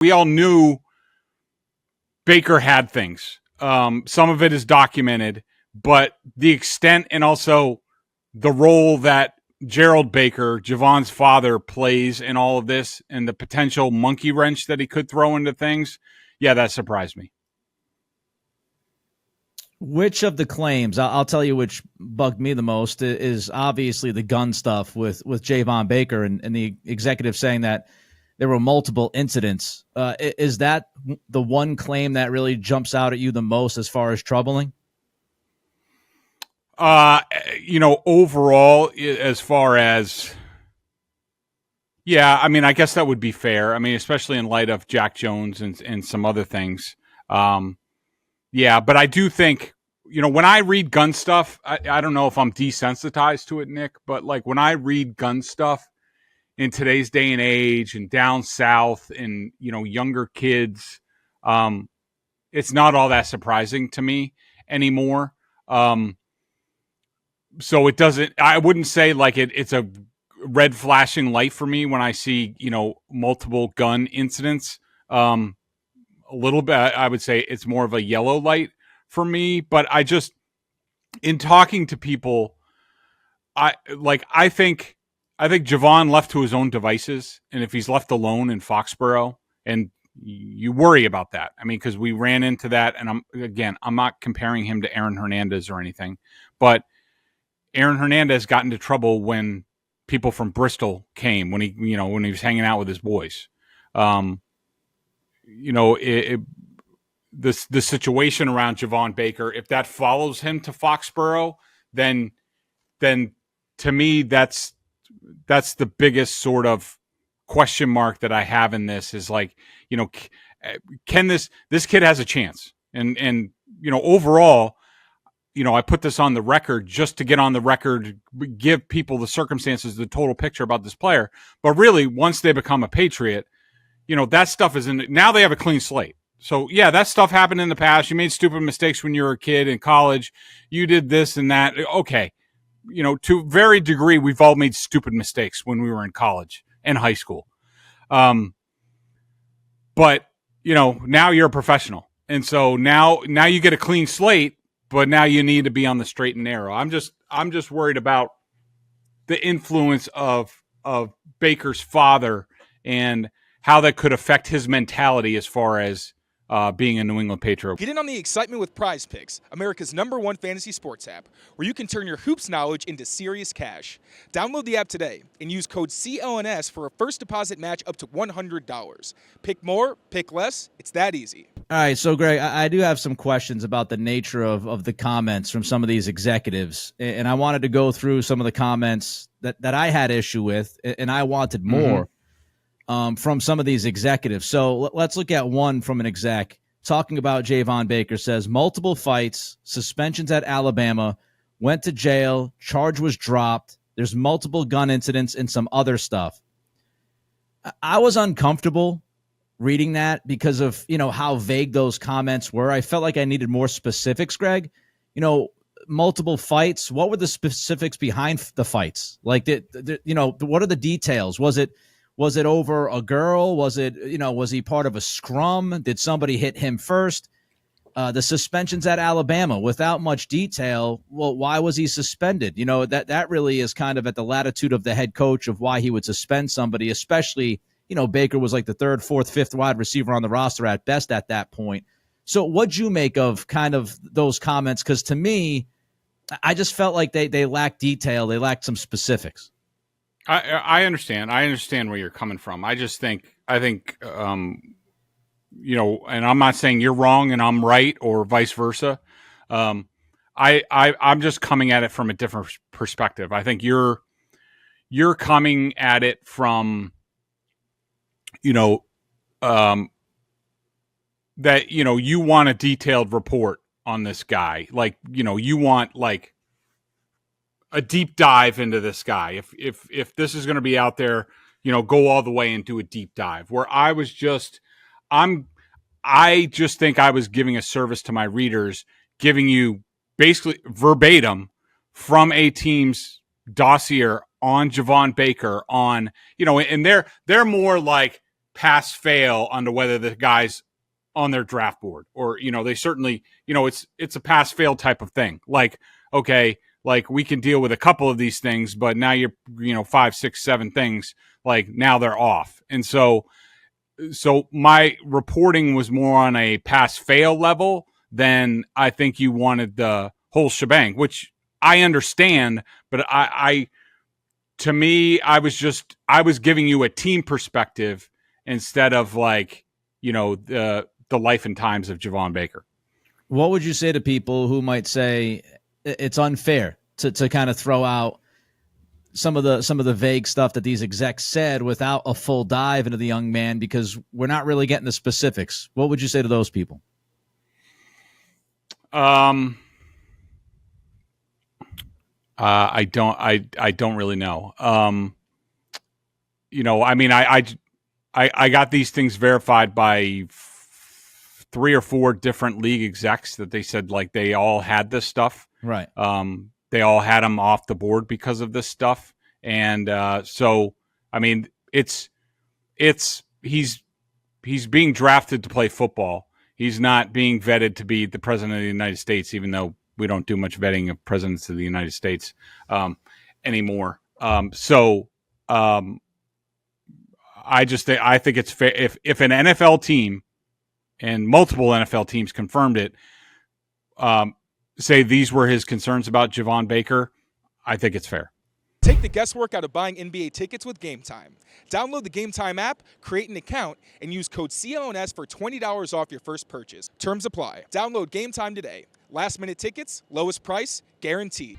We all knew Baker had things. Some of it is documented, but the extent and also the role that Gerald Baker, Javon's father, plays in all of this and the potential monkey wrench that he could throw into things, yeah, that surprised me. Which of the claims, I'll tell you which bugged me the most, is obviously the gun stuff with Javon Baker and the executive saying that there were multiple incidents. Is that the one claim that really jumps out at you the most as far as troubling? Overall, as far as, yeah, I mean, I guess that would be fair. I mean, especially in light of Jack Jones and some other things. Yeah, but I do think, when I read gun stuff, I don't know if I'm desensitized to it, Nick, but like when I read gun stuff in today's day and age and down south and, younger kids, it's not all that surprising to me anymore. So it doesn't, I wouldn't say like it's a red flashing light for me when I see, multiple gun incidents. A little bit, I would say it's more of a yellow light for me, but I just, in talking to people, I think Javon left to his own devices, and if he's left alone in Foxborough, and you worry about that. I mean, because we ran into that, and I'm not comparing him to Aaron Hernandez or anything, but Aaron Hernandez got into trouble when people from Bristol came, when he was hanging out with his boys. The situation around Javon Baker, if that follows him to Foxborough, then to me, that's the biggest sort of question mark that I have in this is like, can this kid has a chance. And overall, I put this on the record just to get on the record, give people the circumstances, the total picture about this player. But really, once they become a Patriot, that stuff is now they have a clean slate. So yeah, that stuff happened in the past. You made stupid mistakes when you were a kid in college. You did this and that. Okay. To a very degree, we've all made stupid mistakes when we were in college and high school. But now you're a professional. And so now you get a clean slate, but now you need to be on the straight and narrow. I'm just worried about the influence of Baker's father and how that could affect his mentality as far as being a New England Patriot. Get in on the excitement with Prize Picks, America's #1 fantasy sports app, where you can turn your hoops knowledge into serious cash. Download the app today and use code CLNS for a first deposit match up to $100. Pick more, pick less. It's that easy. All right, so Greg, I do have some questions about the nature of the comments from some of these executives, and I wanted to go through some of the comments that I had issue with, and I wanted more. From some of these executives. So let's look at one from an exec talking about Javon Baker. Says multiple fights, suspensions at Alabama, went to jail, charge was dropped. There's multiple gun incidents and some other stuff. I was uncomfortable reading that because of, how vague those comments were. I felt like I needed more specifics, Greg. Multiple fights. What were the specifics behind the fights? Like, what are the details? Was it over a girl? Was it, was he part of a scrum? Did somebody hit him first? The suspensions at Alabama, without much detail. Well, why was he suspended? That really is kind of at the latitude of the head coach of why he would suspend somebody, especially, Baker was like the third, fourth, fifth wide receiver on the roster at best at that point. So what'd you make of kind of those comments? Because to me, I just felt like they lacked detail. They lacked some specifics. I understand. I understand where you're coming from. I think, and I'm not saying you're wrong and I'm right or vice versa. I'm just coming at it from a different perspective. I think you're coming at it from, that, you want a detailed report on this guy. Like, you want like a deep dive into this guy. If this is going to be out there, go all the way and do a deep dive. Where I just think I was giving a service to my readers, giving you basically verbatim from a team's dossier on Javon Baker on, and they're more like pass fail onto whether the guy's on their draft board, or they certainly, it's a pass fail type of thing. Like, okay, like we can deal with a couple of these things, but now you're 5, 6, 7 things, like now they're off. And so my reporting was more on a pass fail level than I think you wanted the whole shebang, which I understand, but to me, I was giving you a team perspective instead of like, the life and times of Javon Baker. What would you say to people who might say it's unfair to kind of throw out some of the vague stuff that these execs said without a full dive into the young man because we're not really getting the specifics? What would you say to those people? I don't really know. I mean, I got these things verified by 3 or 4 different league execs that they said like they all had this stuff. Right. They all had him off the board because of this stuff. And so, I mean, he's being drafted to play football. He's not being vetted to be the president of the United States, even though we don't do much vetting of presidents of the United States anymore. I think it's fair if an NFL team and multiple NFL teams confirmed it, say these were his concerns about Javon Baker, I think it's fair. Take the guesswork out of buying NBA tickets with Game Time. Download the Game Time app, create an account, and use code CLNS for $20 off your first purchase. Terms apply. Download Game Time today. Last-minute tickets, lowest price, guaranteed.